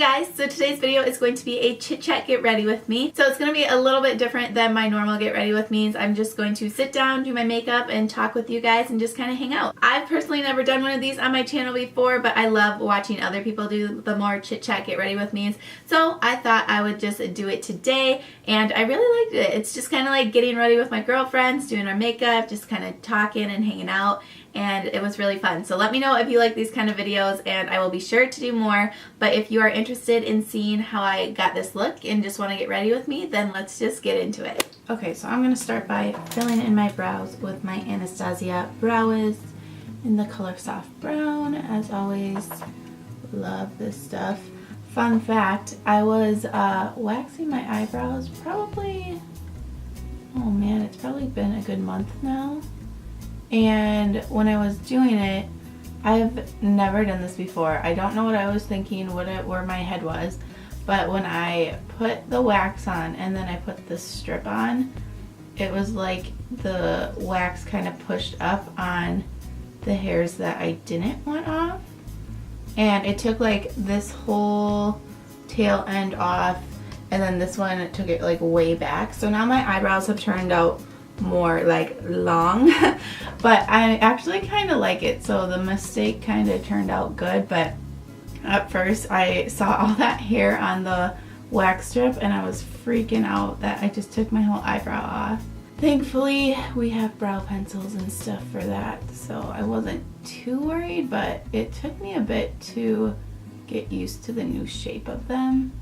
guys, so today's video is going to be a chit chat get ready with me. So it's going to be a little bit different than my normal get ready with me's. I'm just going to sit down, do my makeup, and talk with you guys and just kind of hang out. I've personally never done one of these on my channel before, but I love watching other people do the more chit chat get ready with me's. So I thought I would just do it today, and I really liked it. It's just kind of like getting ready with my girlfriends, doing our makeup, just kind of talking and hanging out. And it was really fun. So let me know if you like these kind of videos, and I will be sure to do more. But if you are interested in seeing how I got this look and just want to get ready with me, then let's just get into it. Okay, so I'm going to start by filling in my brows with my Anastasia Brow Wiz in the color Soft Brown. As always, love this stuff. Fun fact, I was waxing my eyebrows probably, oh man, it's probably been a good month now. And when I was doing it, I've never done this before. I don't know what I was thinking, where my head was, but when I put the wax on and then I put the strip on, it was like the wax kind of pushed up on the hairs that I didn't want off. And it took like this whole tail end off, and then this one, it took it like way back. So now my eyebrows have turned out more like long, but I actually kind of like it. So the mistake kind of turned out good, but at first I saw all that hair on the wax strip and I was freaking out that I just took my whole eyebrow off. Thankfully we have brow pencils and stuff for that, so I wasn't too worried, but it took me a bit to get used to the new shape of them.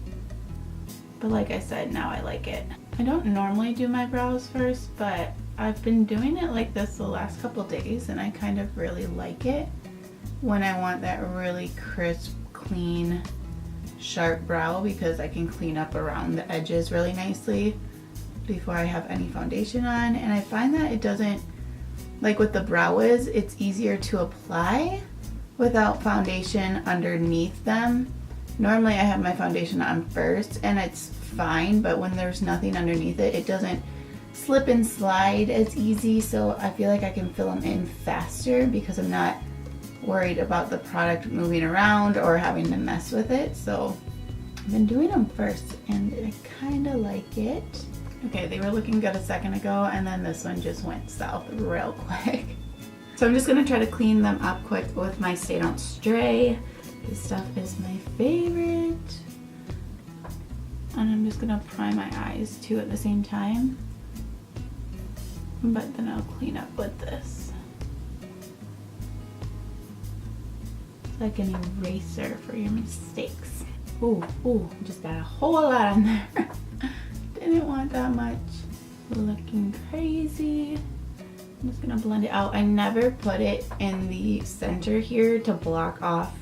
But like I said, now I like it. I don't normally do my brows first, but I've been doing it like this the last couple days, and I kind of really like it when I want that really crisp, clean, sharp brow, because I can clean up around the edges really nicely before I have any foundation on. And I find that it doesn't, like with the Brow Wiz, it's easier to apply without foundation underneath them. Normally I have my foundation on first and it's fine, but when there's nothing underneath it, it doesn't slip and slide as easy, so I feel like I can fill them in faster because I'm not worried about the product moving around or having to mess with it. So I've been doing them first and I kind of like it. Okay, they were looking good a second ago, and then this one just went south real quick. So I'm just going to try to clean them up quick with my Stay Don't Stray. This stuff is my favorite. And I'm just going to prime my eyes too at the same time. But then I'll clean up with this. It's like an eraser for your mistakes. Ooh, just got a whole lot on there. Didn't want that much. Looking crazy. I'm just going to blend it out. I never put it in the center here to block off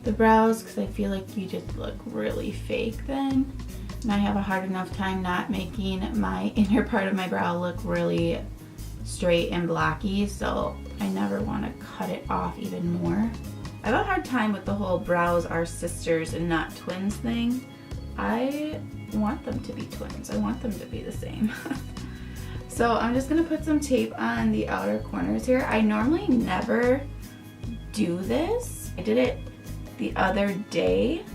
the brows because I feel like you just look really fake then, and I have a hard enough time not making my inner part of my brow look really straight and blocky, so I never want to cut it off even more. I have a hard time with the whole brows are sisters and not twins thing. I want them to be twins. I want them to be the same. So I'm just going to put some tape on the outer corners here. I normally never do this. I did it the other day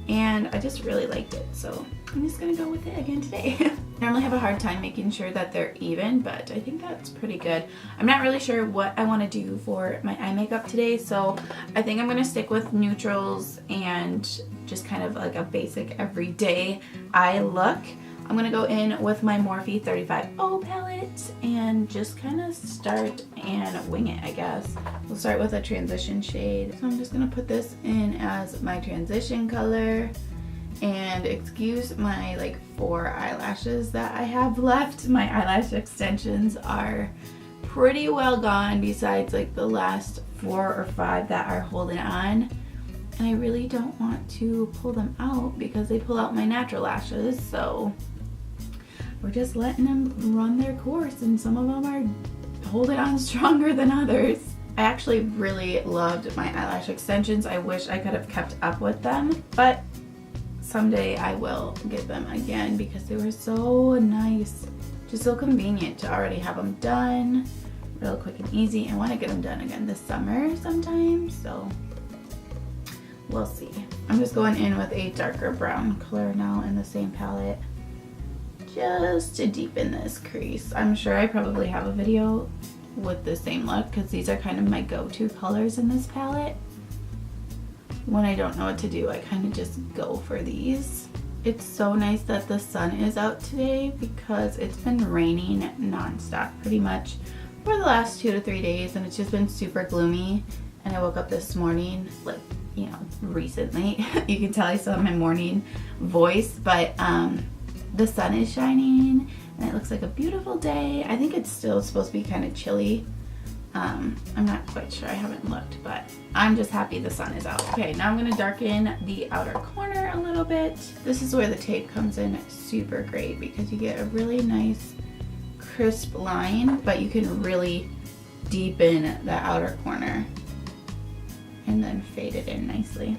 and I just really liked it, so I'm just gonna go with it again today. I normally have a hard time making sure that they're even, but I think that's pretty good. I'm not really sure what I want to do for my eye makeup today, so I think I'm gonna stick with neutrals and just kind of like a basic everyday eye look. I'm gonna go in with my Morphe 35O palette and just kind of start and wing it, I guess. We'll start with a transition shade. So I'm just gonna put this in as my transition color, and excuse my like 4 eyelashes that I have left. My eyelash extensions are pretty well gone, besides like the last 4 or 5 that are holding on. And I really don't want to pull them out because they pull out my natural lashes, so we're just letting them run their course, and some of them are holding on stronger than others. I actually really loved my eyelash extensions. I wish I could have kept up with them, but someday I will get them again because they were so nice. Just so convenient to already have them done real quick and easy. I want to get them done again this summer sometime, so we'll see. I'm just going in with a darker brown color now in the same palette, just to deepen this crease. I'm sure I probably have a video with the same look because these are kind of my go-to colors in this palette. When I don't know what to do, I kind of just go for these. It's so nice that the sun is out today because it's been raining nonstop pretty much for the last 2 to 3 days, and it's just been super gloomy. And I woke up this morning, like, you know, recently. You can tell I still have my morning voice, but the sun is shining and it looks like a beautiful day. I think it's still supposed to be kind of chilly. I'm not quite sure, I haven't looked, but I'm just happy the sun is out. Okay, now I'm gonna darken the outer corner a little bit. This is where the tape comes in super great because you get a really nice crisp line, but you can really deepen the outer corner and then fade it in nicely.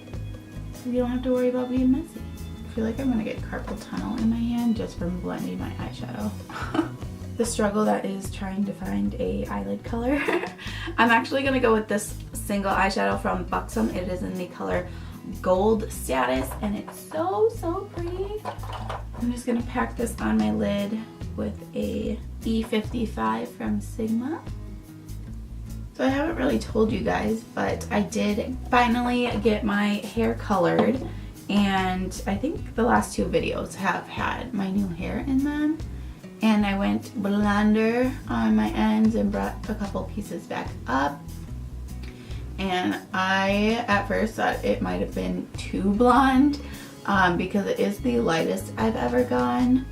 So you don't have to worry about being messy. I feel like I'm gonna get carpal tunnel in my hand just from blending my eyeshadow. The struggle that is trying to find a eyelid color. I'm actually gonna go with this single eyeshadow from Buxom. It is in the color Gold Status and it's so pretty. I'm just gonna pack this on my lid with a E55 from Sigma. So I haven't really told you guys, but I did finally get my hair colored, and I think the last 2 videos have had my new hair in them. And I went blonder on my ends and brought a couple pieces back up. And I at first thought it might have been too blonde because it is the lightest I've ever gone.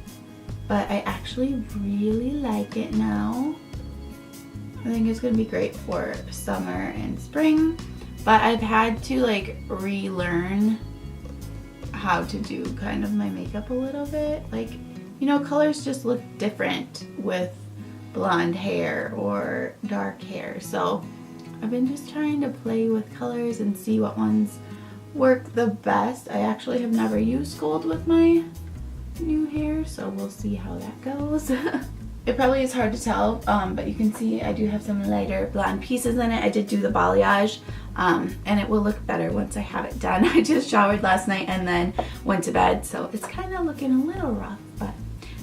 But I actually really like it now. I think it's gonna be great for summer and spring. But I've had to like relearn how to do kind of my makeup a little bit. Like, you know, colors just look different with blonde hair or dark hair. So I've been just trying to play with colors and see what ones work the best. I actually have never used gold with my new hair, so we'll see how that goes. It probably is hard to tell, but you can see I do have some lighter blonde pieces in it. I did do the balayage, and it will look better once I have it done. I just showered last night and then went to bed, so it's kind of looking a little rough, but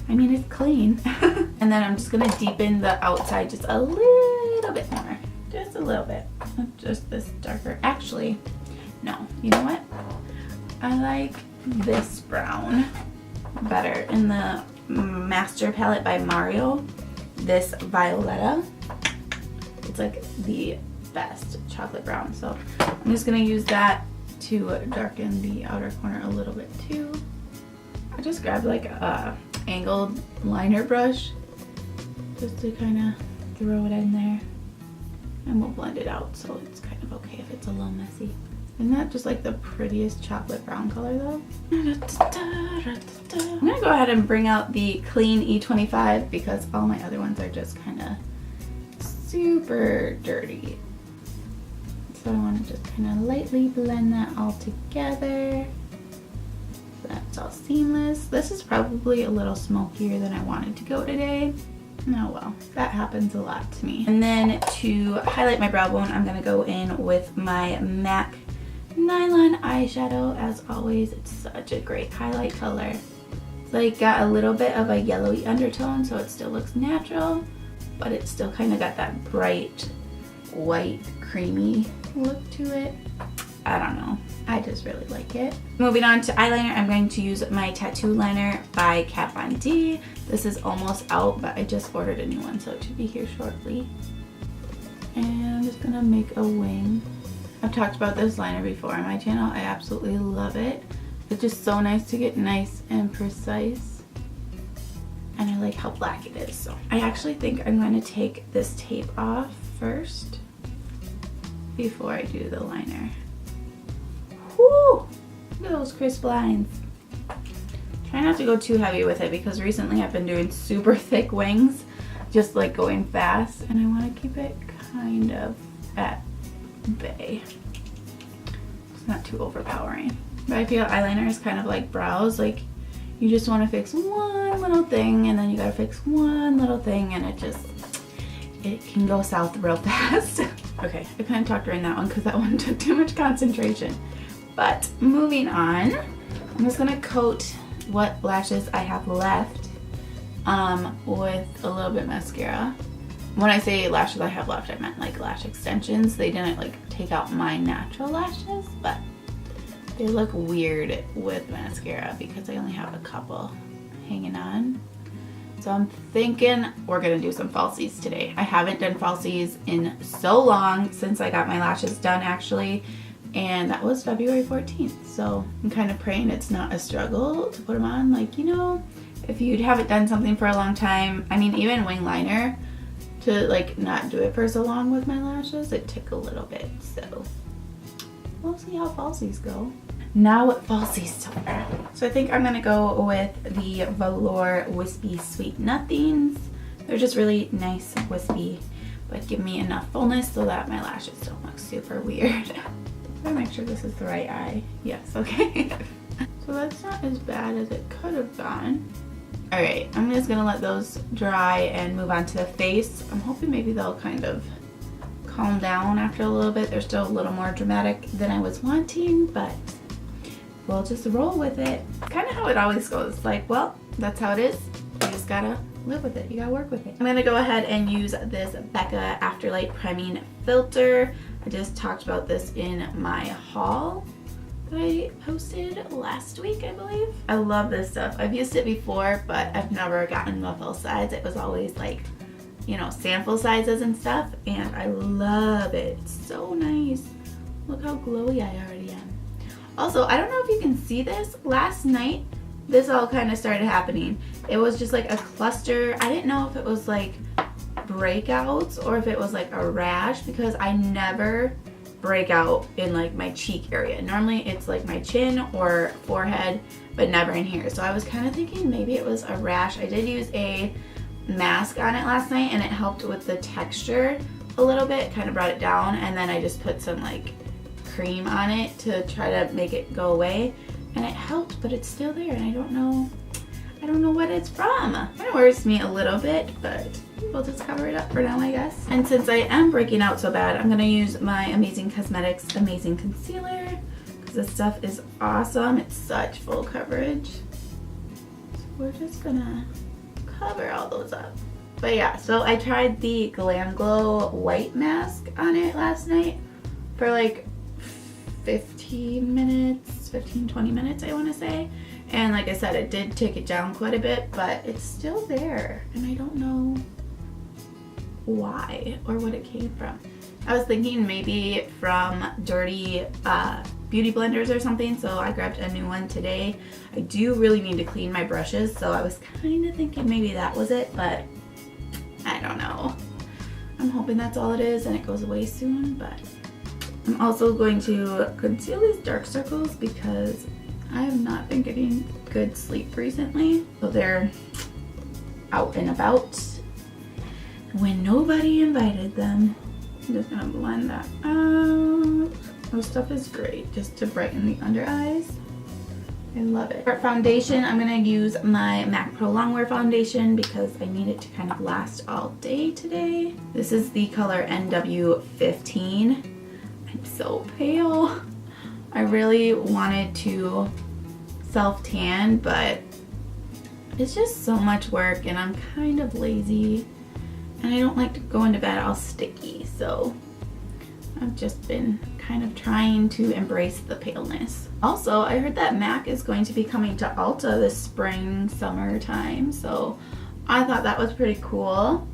I mean, it's clean. And then I'm just gonna deepen the outside just a little bit more. Just a little bit. Just this darker. Actually, no. You know what? I like this brown better. In the Master palette by Mario, this Violetta, it's like the best chocolate brown. So I'm just gonna use that to darken the outer corner a little bit too. I just grabbed like a angled liner brush just to kind of throw it in there, and we'll blend it out so it's kind of okay if it's a little messy. Isn't that just like the prettiest chocolate brown color though? I'm gonna go ahead and bring out the clean E25 because all my other ones are just kind of super dirty. So I want to just kind of lightly blend that all together. That's all seamless. This is probably a little smokier than I wanted to go today. Oh well, that happens a lot to me. And then to highlight my brow bone, I'm gonna go in with my MAC nylon eyeshadow. As always, it's such a great highlight color. It's like got a little bit of a yellowy undertone, so it still looks natural, but it's still kind of got that bright white creamy look to it. I don't know, I just really like it. Moving on to eyeliner, I'm going to use my tattoo liner by Kat Von D. This is almost out, but I just ordered a new one, so it should be here shortly. And I'm just gonna make a wing. I've talked about this liner before on my channel. I absolutely love it. It's just so nice to get nice and precise. And I like how black it is. So I actually think I'm going to take this tape off first before I do the liner. Woo! Look at those crisp lines. Try not to go too heavy with it because recently I've been doing super thick wings, just like going fast, and I want to keep it kind of at bay. It's not too overpowering. But I feel eyeliner is kind of like brows, like you just want to fix one little thing and then you gotta fix one little thing, and it can go south real fast. Okay, I kind of talked during that one because that one took too much concentration. But moving on, I'm just gonna coat what lashes I have left with a little bit of mascara. When I say lashes I have left, I meant like lash extensions. They didn't like take out my natural lashes, but they look weird with mascara because I only have a couple hanging on. So I'm thinking we're gonna do some falsies today. I haven't done falsies in so long, since I got my lashes done actually, and that was February 14th. So I'm kind of praying it's not a struggle to put them on. Like, you know, if you haven't done something for a long time, I mean even wing liner, to like not do it for so long with my lashes, it took a little bit. So we'll see how falsies go. Now what falsies are. So I think I'm gonna go with the Velour Wispy Sweet Nothings. They're just really nice wispy, but give me enough fullness so that my lashes don't look super weird. Did I make sure this is the right eye? Yes, okay. So that's not as bad as it could have gone. Alright, I'm just gonna let those dry and move on to the face. I'm hoping maybe they'll kind of calm down after a little bit. They're still a little more dramatic than I was wanting, but we'll just roll with it. Kind of how it always goes. Like, well, that's how it is. You just gotta live with it. You gotta work with it. I'm gonna go ahead and use this Becca Afterlight Priming Filter. I just talked about this in my haul that I posted last week, I believe. I love this stuff. I've used it before, but I've never gotten the full size. It was always like, you know, sample sizes and stuff, and I love it. It's so nice. Look how glowy I already am. Also, I don't know if you can see this. Last night, this all kind of started happening. It was just like a cluster. I didn't know if it was like breakouts or if it was like a rash, because I never break out in like my cheek area. Normally it's like my chin or forehead, but never in here. So I was kind of thinking maybe it was a rash. I did use a mask on it last night and it helped with the texture a little bit, kind of brought it down, and then I just put some like cream on it to try to make it go away, and it helped, but it's still there and I don't know what it's from. It kind of worries me a little bit, but we'll just cover it up for now, I guess. And since I am breaking out so bad, I'm gonna use my Amazing Cosmetics Amazing Concealer, because this stuff is awesome. It's such full coverage. So we're just gonna cover all those up. But yeah, so I tried the Glam Glow white mask on it last night for like 20 minutes, I want to say. And like I said, it did take it down quite a bit, but it's still there. And I don't know why or what it came from. I was thinking maybe from dirty beauty blenders or something, so I grabbed a new one today. I do really need to clean my brushes, so I was kind of thinking maybe that was it, but I don't know. I'm hoping that's all it is and it goes away soon, but I'm also going to conceal these dark circles because I have not been getting good sleep recently. So they're out and about when nobody invited them. I'm just gonna blend that out. This stuff is great just to brighten the under eyes. I love it. For foundation, I'm gonna use my MAC Pro Longwear foundation because I need it to kind of last all day today. This is the color NW15. I'm so pale. I really wanted to self-tan, but it's just so much work and I'm kind of lazy and I don't like to go into bed all sticky, so I've just been kind of trying to embrace the paleness. Also, I heard that MAC is going to be coming to Ulta this spring, summertime, so I thought that was pretty cool,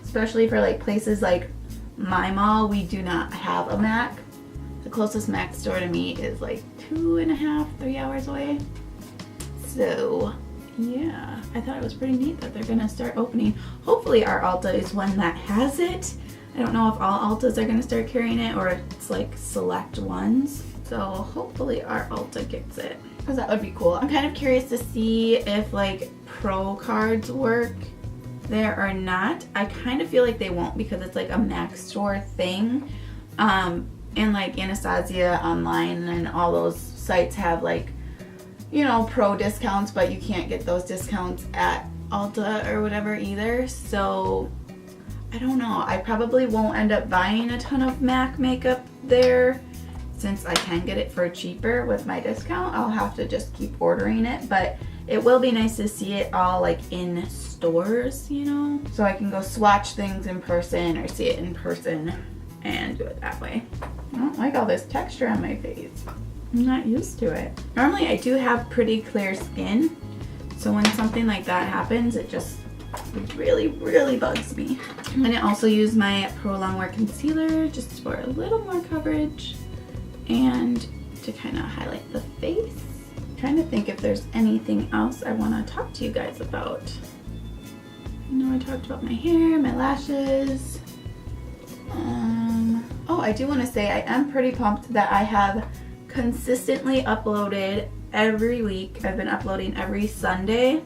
especially for like places like my mall. We do not have a MAC. The closest MAC store to me is like 2.5, 3 hours away. So yeah, I thought it was pretty neat that they're gonna start opening. Hopefully our Ulta is one that has it. I don't know if all Ultas are gonna start carrying it or it's like select ones. So hopefully our Ulta gets it, because that would be cool. I'm kind of curious to see if like Pro cards work there or not. I kind of feel like they won't because it's like a MAC store thing. And like Anastasia online and all those sites have like, you know, Pro discounts, but you can't get those discounts at Ulta or whatever either. So I don't know. I probably won't end up buying a ton of MAC makeup there since I can get it for cheaper with my discount, I'll have to just keep ordering it, but it will be nice to see it all like in stores, you know, so I can go swatch things in person or see it in person and do it that way. I don't like all this texture on my face. I'm not used to it. Normally I do have pretty clear skin, so when something like that happens, it really, really bugs me. I'm gonna also use my Pro Longwear concealer just for a little more coverage and to kind of highlight the face. I'm trying to think if there's anything else I want to talk to you guys about. I know I talked about my hair, my lashes. Oh, I do want to say I am pretty pumped that I have consistently uploaded every week. I've been uploading every Sunday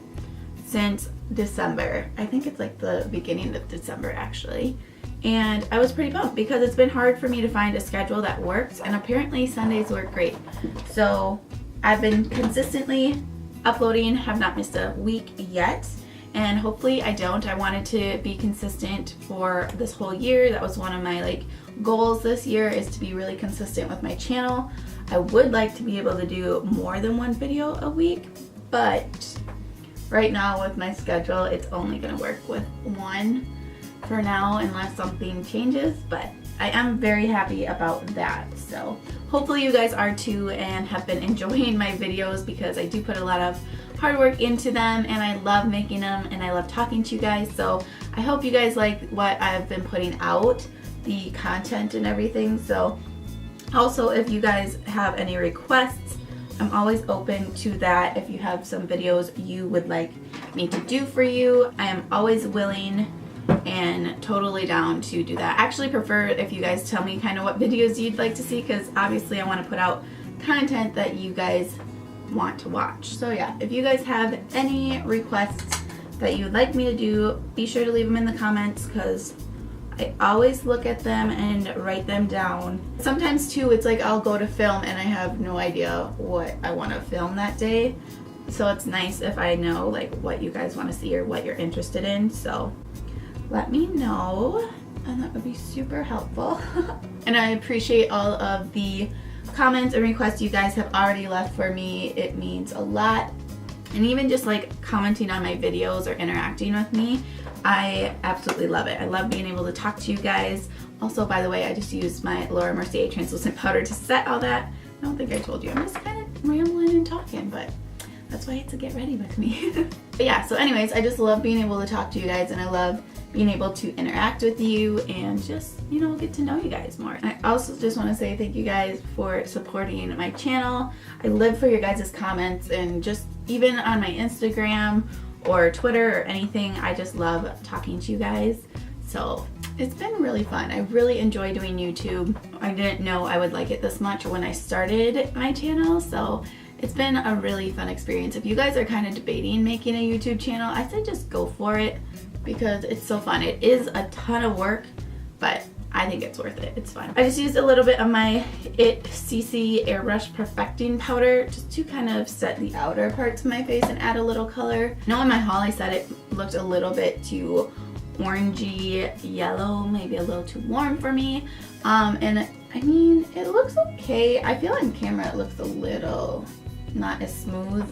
since December. I think it's like the beginning of December actually. And I was pretty pumped because it's been hard for me to find a schedule that works, and apparently Sundays work great. So I've been consistently uploading, have not missed a week yet, and hopefully I don't. I wanted to be consistent for this whole year. That was one of my like goals this year, is to be really consistent with my channel. I would like to be able to do more than one video a week, but right now with my schedule, it's only gonna work with one for now unless something changes, but I am very happy about that. So hopefully you guys are too and have been enjoying my videos, because I do put a lot of hard work into them and I love making them and I love talking to you guys. So I hope you guys like what I've been putting out, the content and everything. So also, if you guys have any requests, I'm always open to that. If you have some videos you would like me to do for you, I am always willing and totally down to do that. I actually prefer if you guys tell me kind of what videos you'd like to see, because obviously I want to put out content that you guys want to watch. So yeah, if you guys have any requests that you would like me to do, be sure to leave them in the comments, because I always look at them and write them down. Sometimes too, it's like I'll go to film and I have no idea what I want to film that day. So it's nice if I know like what you guys want to see or what you're interested in. So let me know, and that would be super helpful. And I appreciate all of the comments and requests you guys have already left for me. It means a lot. And even just like commenting on my videos or interacting with me, I absolutely love it. I love being able to talk to you guys. Also, by the way, I just used my Laura Mercier translucent powder to set all that. I don't think I told you. I'm just kind of rambling and talking, but that's why it's a get ready with me. But yeah, so anyways, I just love being able to talk to you guys, and I love being able to interact with you and just, you know, get to know you guys more. I also just want to say thank you guys for supporting my channel. I live for your guys' comments, and just even on my Instagram or Twitter or anything, I just love talking to you guys. So it's been really fun. I really enjoy doing YouTube. I didn't know I would like it this much when I started my channel, so it's been a really fun experience. If you guys are kind of debating making a YouTube channel, I say just go for it, because it's so fun. It is a ton of work, but I think it's worth it. It's fun. I just used a little bit of my Chit CC Airbrush Perfecting Powder just to kind of set the outer parts of my face and add a little color. I know in my haul I said it looked a little bit too orangey yellow, maybe a little too warm for me. And I mean, it looks okay. I feel on camera it looks a little not as smooth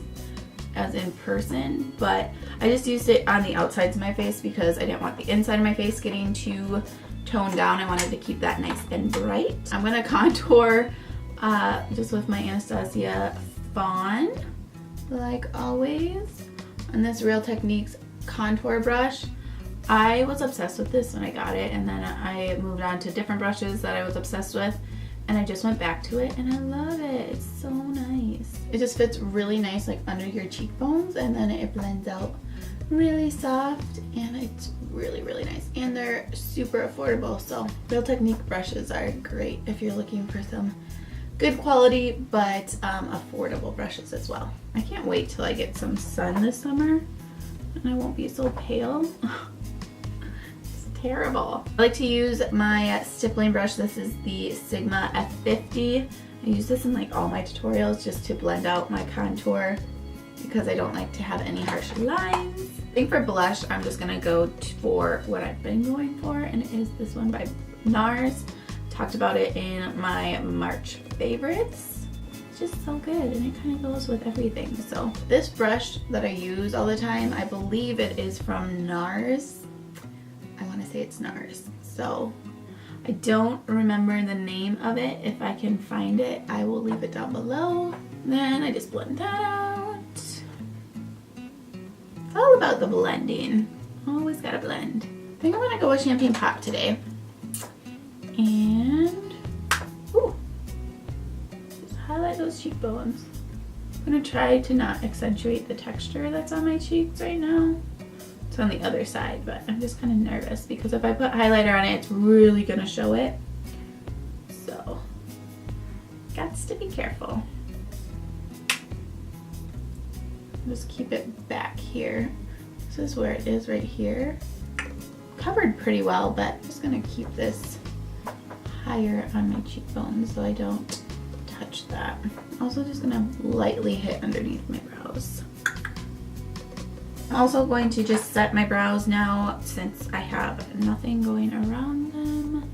as in person, but I just used it on the outsides of my face because I didn't want the inside of my face getting too toned down. I wanted to keep that nice and bright. I'm gonna contour just with my Anastasia Fawn, like always, on this Real Techniques contour brush. I was obsessed with this when I got it, and then I moved on to different brushes that I was obsessed with, and I just went back to it and I love it. It's so nice. It just fits really nice like under your cheekbones, and then it blends out really soft, and it's really, really nice. And they're super affordable, so Real Technique brushes are great if you're looking for some good quality but affordable brushes as well. I can't wait till I get some sun this summer and I won't be so pale. Terrible. I like to use my stippling brush. This is the Sigma F50. I use this in like all my tutorials just to blend out my contour because I don't like to have any harsh lines. I think for blush, I'm just gonna go for what I've been going for, and it is this one by Nars, talked about it in my March favorites. It's just so good, and it kind of goes with everything. So this brush that I use all the time, I believe it is from Nars. I want to say it's Nars. So I don't remember the name of it. If I can find it, I will leave it down below. Then I just blend that out. It's all about the blending. Always gotta blend. I think I'm gonna go with Champagne Pop today. And ooh, just highlight those cheekbones. I'm gonna try to not accentuate the texture that's on my cheeks right now. It's on the other side, but I'm just kind of nervous because if I put highlighter on it, it's really gonna show it. So, gots to be careful. Just keep it back here. This is where it is right here. Covered pretty well, but I'm just gonna keep this higher on my cheekbones so I don't touch that. I'm also just gonna lightly hit underneath my brows. I'm also going to just set my brows now since I have nothing going around them.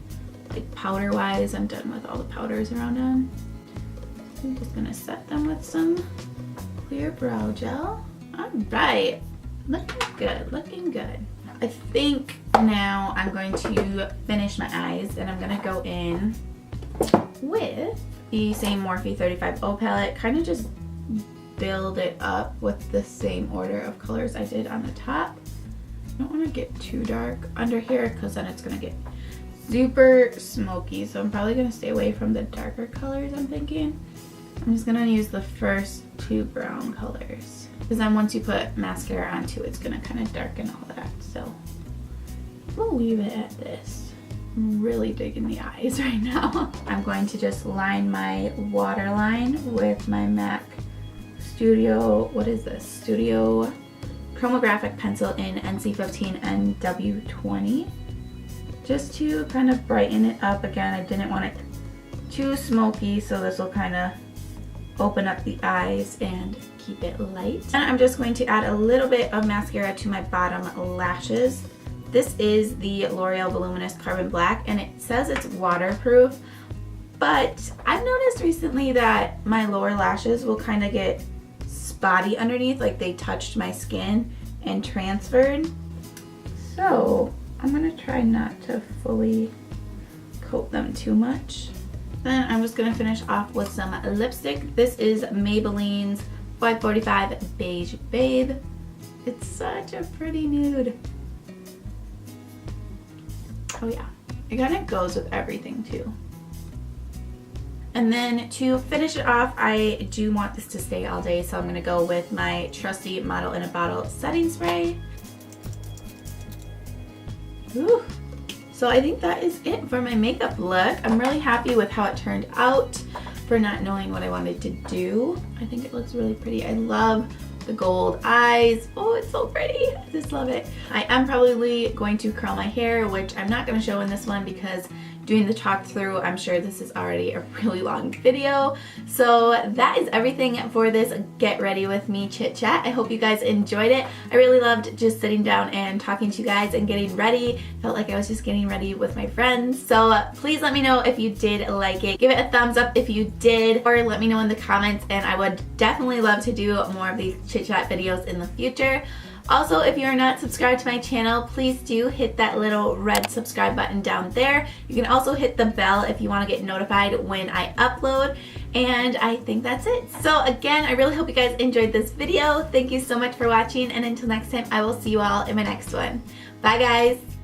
Like powder wise, I'm done with all the powders around them. I'm just gonna set them with some clear brow gel. All right, looking good, looking good. I think now I'm going to finish my eyes, and I'm gonna go in with the same Morphe 35O palette, kind of just build it up with the same order of colors I did on the top. I don't want to get too dark under here because then it's going to get super smoky, so I'm probably going to stay away from the darker colors. I'm thinking I'm just going to use the first two brown colors because then once you put mascara onto it, it's going to kind of darken all that. So we'll leave it at this. I'm really digging the eyes right now. I'm going to just line my waterline with my MAC Studio, what is this? Studio Chromographic Pencil in NC15 and W20. Just to kind of brighten it up. Again, I didn't want it too smoky, so this will kind of open up the eyes and keep it light. And I'm just going to add a little bit of mascara to my bottom lashes. This is the Loreal Voluminous Carbon Black, and it says it's waterproof, but I've noticed recently that my lower lashes will kind of get spotty underneath, like they touched my skin and transferred. So I'm gonna try not to fully coat them too much. Then I'm just gonna finish off with some lipstick. This is Maybelline's 545 Beige Babe. It's such a pretty nude. Oh yeah, it kind of goes with everything too. And then to finish it off, I do want this to stay all day, so I'm gonna go with my trusty Model in a Bottle setting spray. Ooh. So I think that is it for my makeup look. I'm really happy with how it turned out for not knowing what I wanted to do. I think it looks really pretty. I love the gold eyes. Oh, it's so pretty. I just love it. I am probably going to curl my hair, which I'm not going to show in this one because doing the talk through, I'm sure this is already a really long video. So that is everything for this get ready with me chit chat. I hope you guys enjoyed it. I really loved just sitting down and talking to you guys and getting ready. Felt like I was just getting ready with my friends. So please let me know if you did like it. Give it a thumbs up if you did, or let me know in the comments, and I would definitely love to do more of these chit chat videos in the future. Also, if you're not subscribed to my channel, please do hit that little red subscribe button down there. You can also hit the bell if you want to get notified when I upload. And I think that's it. So again, I really hope you guys enjoyed this video. Thank you so much for watching, and until next time, I will see you all in my next one. Bye guys!